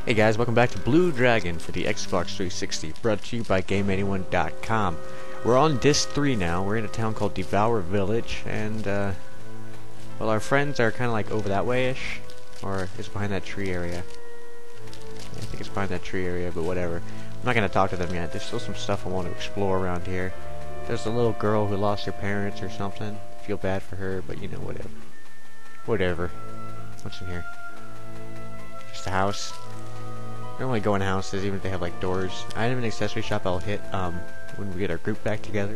Hey guys, welcome back to Blue Dragon for the Xbox 360, brought to you by GameAnyone.com. We're on Disc 3 now. We're in a town called Devour Village, and, well, our friends are kind of like over that way-ish, or it's behind that tree area. I think it's behind that tree area, but whatever. I'm not going to talk to them yet. There's still some stuff I want to explore around here. There's a little girl who lost her parents or something. I feel bad for her, but you know, whatever. Whatever. What's in here? Just a house. I don't really go in houses, even if they have like doors. I have an accessory shop I'll hit when we get our group back together.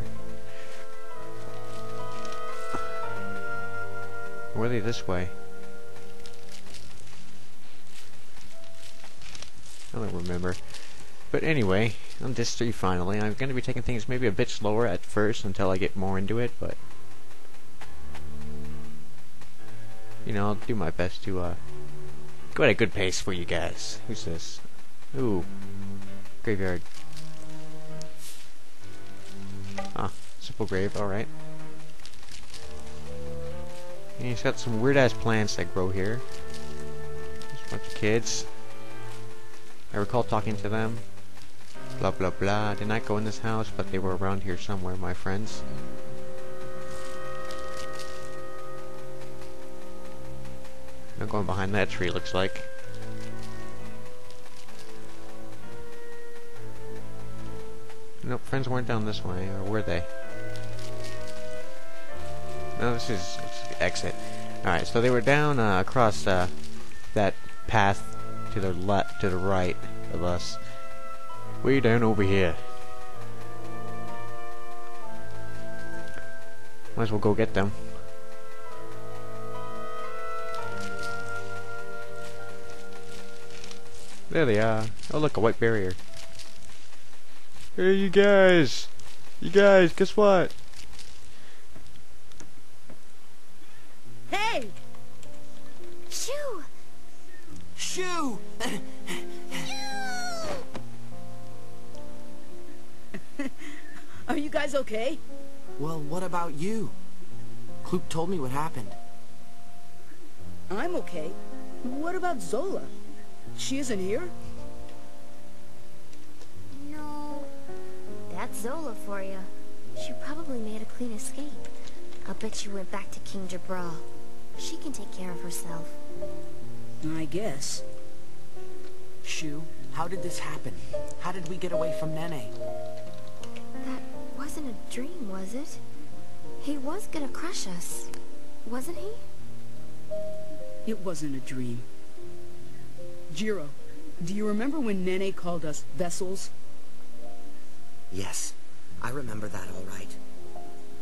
Or are they this way? I don't remember. But anyway, on Disc 3 finally, I'm going to be taking things maybe a bit slower at first until I get more into it, but you know, I'll do my best to go at a good pace for you guys. Who's this? Ooh, graveyard. Ah, simple grave, alright. And he's got some weird ass plants that grow here. There's a bunch of kids. I recall talking to them. Blah blah blah. Did not go in this house, but they were around here somewhere, my friends. I'm going behind that tree, looks like. Nope, friends weren't down this way, or were they? No, this is exit. Alright, so they were down across that path to the left, to the right of us. Way down over here. Might as well go get them. There they are. Oh look, a white barrier. Hey you guys! You guys, guess what? Hey! Shoo! Shoo! Are you guys okay? Well, what about you? Kluke told me what happened. I'm okay. What about Zola? She isn't here? No. That's Zola for you. She probably made a clean escape. I'll bet she went back to King Jabral. She can take care of herself. I guess. Shoo, how did this happen? How did we get away from Nene? That wasn't a dream, was it? He was gonna crush us, wasn't he? It wasn't a dream. Jiro, do you remember when Nene called us vessels? Yes, I remember that all right.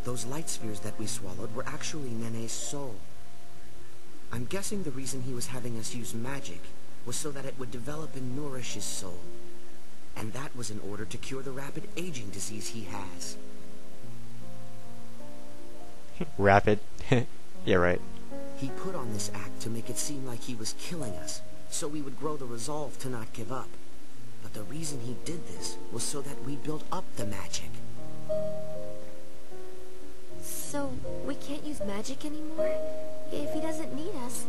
Those light spheres that we swallowed were actually Nene's soul. I'm guessing the reason he was having us use magic was so that it would develop and nourish his soul. And that was in order to cure the rapid aging disease he has. Rapid? Yeah, right. He put on this act to make it seem like he was killing us, so we would grow the resolve to not give up. But the reason he did this was so that we build up the magic. So, we can't use magic anymore? If he doesn't need us,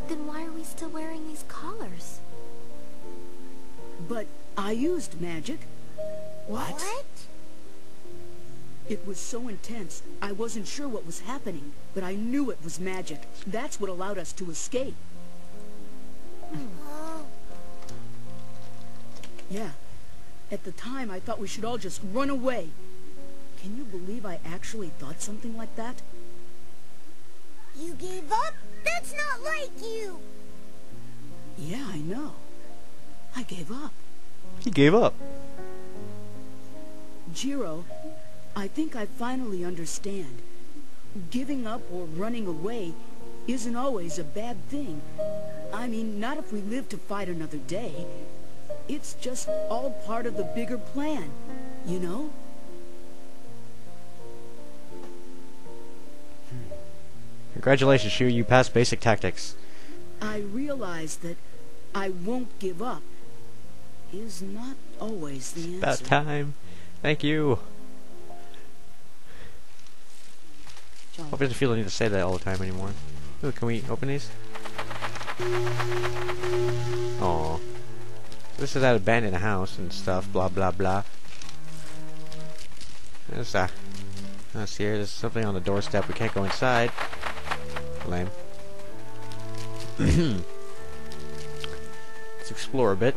then why are we still wearing these collars? But I used magic. What? It was so intense, I wasn't sure what was happening, but I knew it was magic. That's what allowed us to escape. Yeah. At the time, I thought we should all just run away. Can you believe I actually thought something like that? You gave up? That's not like you! Yeah, I know. I gave up. He gave up. Jiro, I think I finally understand. Giving up or running away isn't always a bad thing. I mean, not if we live to fight another day. It's just all part of the bigger plan, you know? Congratulations, Shu, you passed basic tactics. I realize that I won't give up is not always the answer. About time. Thank you. Hope it doesn't feel the need to say that all the time anymore. Ooh, can we open these? Aww. this is that abandoned house and stuff, blah blah blah. There's let's see here, there's something on the doorstep, we can't go inside. Lame. Let's explore a bit.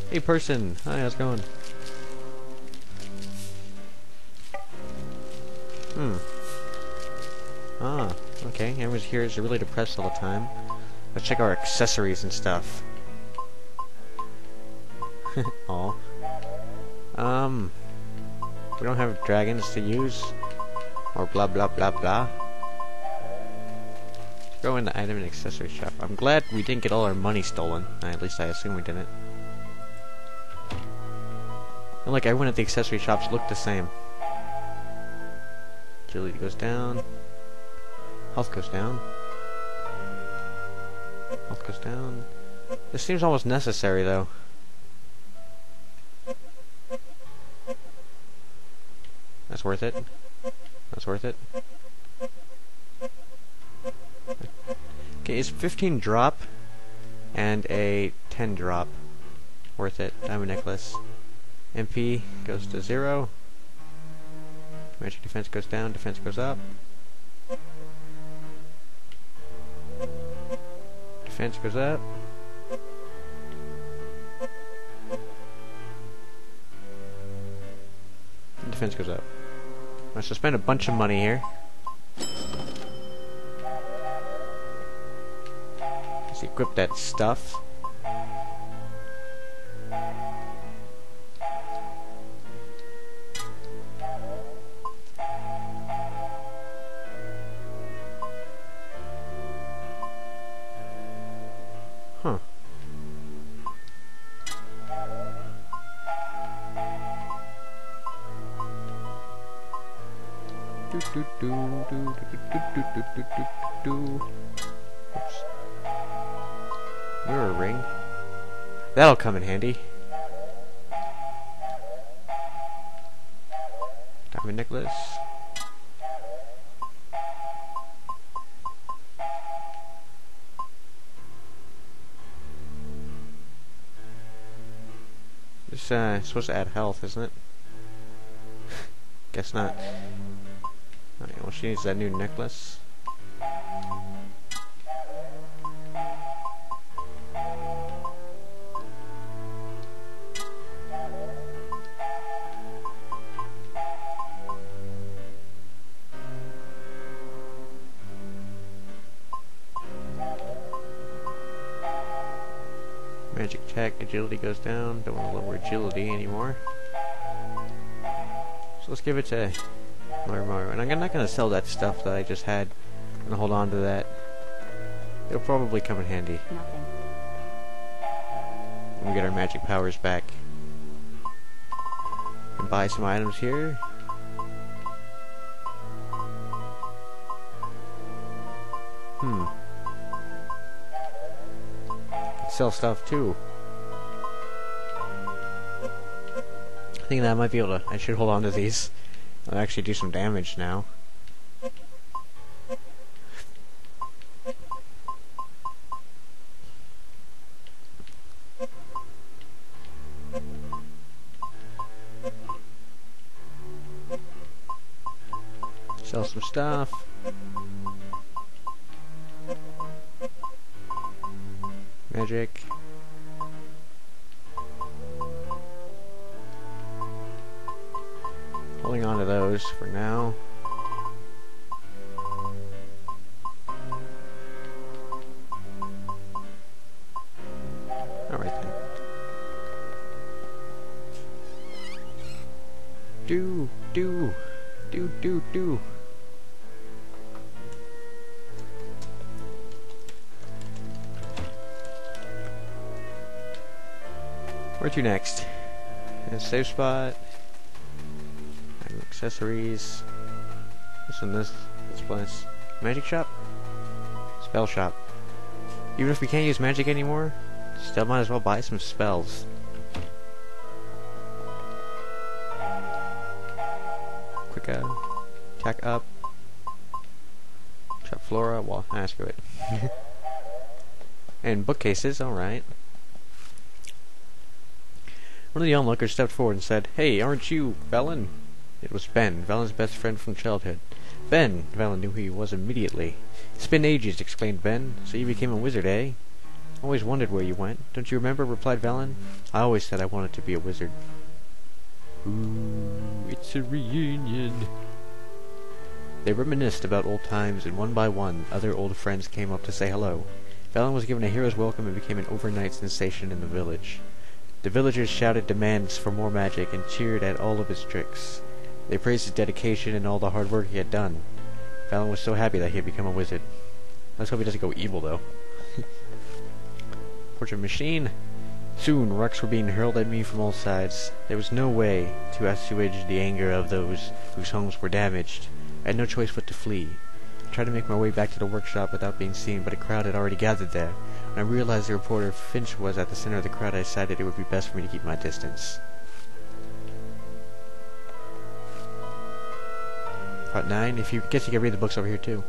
Hey person, hi, how's it going? Ah, okay, everyone's here is really depressed all the time. Let's check our accessories and stuff. Aw. We don't have dragons to use. Or blah blah blah blah. Let's go in the item and accessory shop. I'm glad we didn't get all our money stolen. At least I assume we didn't. And like everyone at the accessory shops looked the same. Agility goes down. Health goes down. Health goes down. This seems almost necessary though. That's worth it. That's worth it. Okay, is 15 drop and a 10 drop worth it? Diamond necklace. MP goes to 0. Magic defense goes down, defense goes up. Defense goes up. And defense goes up. Alright, so spend a bunch of money here. Let's equip that stuff. Huh. Oops. Mirror ring. That'll come in handy. Diamond necklace. This is supposed to add health, isn't it? Guess not. Alright, well, she needs that new necklace. Magic check, agility goes down. Don't want to lower agility anymore. So let's give it to Marumaro. And I'm not going to sell that stuff that I just had. I'm going to hold on to that. It'll probably come in handy. Nothing. When we get our magic powers back. And buy some items here. Sell stuff too. I think that I might be able to. I should hold on to these. I'll actually do some damage now. Sell some stuff. Magic. Holding on to those for now. Alright then. Do. Where to next? Save spot. Accessories. What's in this place? Magic shop? Spell shop. Even if we can't use magic anymore, still might as well buy some spells. Quick attack up. Trap flora, well, screw it. And bookcases, alright. One of the onlookers stepped forward and said, "Hey, aren't you Velen?" It was Ben, Velen's best friend from childhood. "Ben!" Velen knew who he was immediately. "It's been ages," exclaimed Ben. "So you became a wizard, eh?" "Always wondered where you went. Don't you remember?" replied Velen. "I always said I wanted to be a wizard." Ooh, it's a reunion. They reminisced about old times, and one by one, other old friends came up to say hello. Velen was given a hero's welcome and became an overnight sensation in the village. The villagers shouted demands for more magic and cheered at all of his tricks. They praised his dedication and all the hard work he had done. Velen was so happy that he had become a wizard. Let's hope he doesn't go evil, though. Portrait machine. Soon, rocks were being hurled at me from all sides. There was no way to assuage the anger of those whose homes were damaged. I had no choice but to flee. I tried to make my way back to the workshop without being seen, but a crowd had already gathered there. When I realized the reporter Finch was at the center of the crowd, I decided it would be best for me to keep my distance. Part 9. If you guess you can read the books over here too.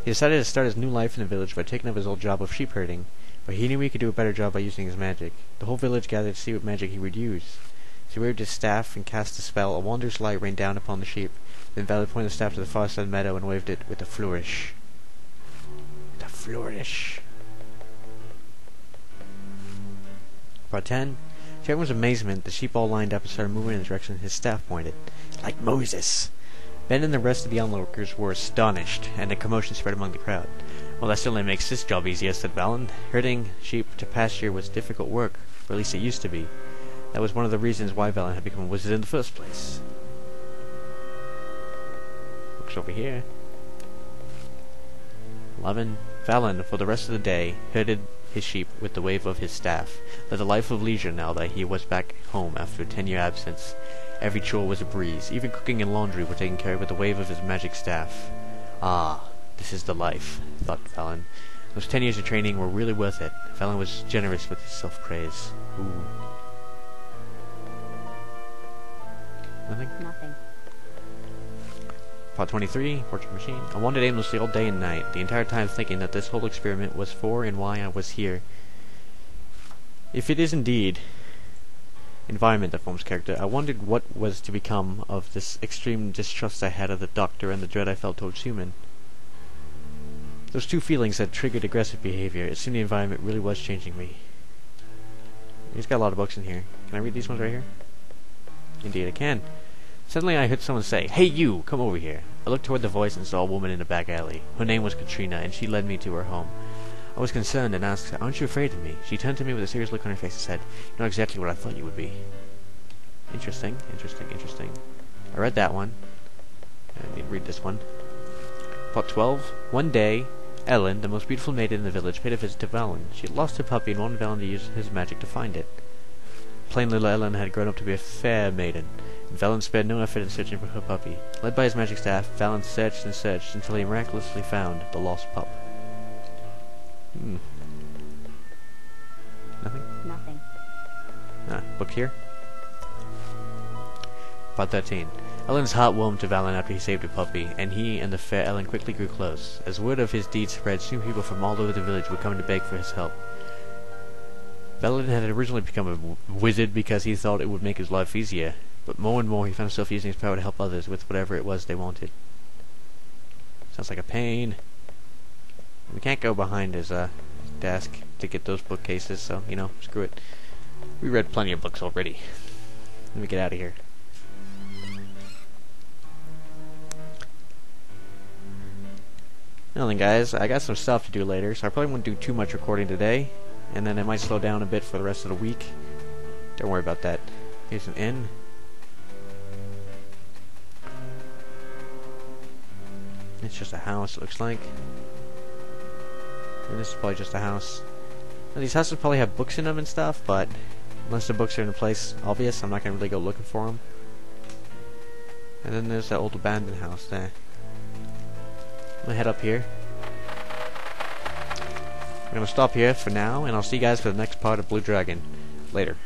He decided to start his new life in the village by taking up his old job of sheep herding, but he knew he could do a better job by using his magic. The whole village gathered to see what magic he would use. As he waved his staff and cast a spell, a wondrous light rained down upon the sheep. Then Velen pointed the staff to the far side of the meadow and waved it with a flourish. With a flourish. Part 10. To everyone's amazement, the sheep all lined up and started moving in the direction his staff pointed. Like Moses! Ben and the rest of the onlookers were astonished, and a commotion spread among the crowd. "Well, that certainly makes this job easier," said Velen. "Herding sheep to pasture was difficult work, or at least it used to be. That was one of the reasons why Velen had become a wizard in the first place." Looks over here. 11. Velen, for the rest of the day, herded his sheep with the wave of his staff, led a life of leisure now that he was back home after a 10-year absence. Every chore was a breeze. Even cooking and laundry were taken care of with the wave of his magic staff. Ah, this is the life, thought Velen. Those 10 years of training were really worth it. Velen was generous with his self-praise. Ooh. Nothing? Nothing. Part 23, Portrait Machine. I wandered aimlessly all day and night, the entire time thinking that this whole experiment was for and why I was here. If it is indeed environment that forms character, I wondered what was to become of this extreme distrust I had of the doctor and the dread I felt towards human. Those two feelings that triggered aggressive behavior. It seemed the environment really was changing me. He's got a lot of books in here. Can I read these ones right here? Indeed I can. Suddenly I heard someone say, "Hey you, come over here." I looked toward the voice and saw a woman in a back alley. Her name was Katrina, and she led me to her home. I was concerned and asked, "Aren't you afraid of me?" She turned to me with a serious look on her face and said, "You're not exactly what I thought you would be." Interesting, interesting, interesting. I read that one. I need to read this one. Part 12. One day, Ellen, the most beautiful maiden in the village, paid a visit to Velen. She had lost her puppy and wanted Velen to use his magic to find it. Plain little Ellen had grown up to be a fair maiden, and Velen spared no effort in searching for her puppy. Led by his magic staff, Velen searched and searched until he miraculously found the lost pup. Nothing? Nothing. Book here? Part 13. Ellen's heart warmed to Velen after he saved her puppy, and he and the fair Ellen quickly grew close. As word of his deed spread, soon people from all over the village would come to beg for his help. Velen had originally become a wizard because he thought it would make his life easier, but more and more he found himself using his power to help others with whatever it was they wanted. Sounds like a pain. We can't go behind his desk to get those bookcases, so, screw it. We read plenty of books already. Let me get out of here. Well then guys, I got some stuff to do later, so I probably won't do too much recording today, and then I might slow down a bit for the rest of the week. Don't worry about that. Here's an inn. It's just a house, it looks like. And this is probably just a house. Now, these houses probably have books in them and stuff, but unless the books are in a place obvious, I'm not going to really go looking for them. And then there's that old abandoned house there. I'm going to head up here. I'm going to stop here for now, and I'll see you guys for the next part of Blue Dragon later.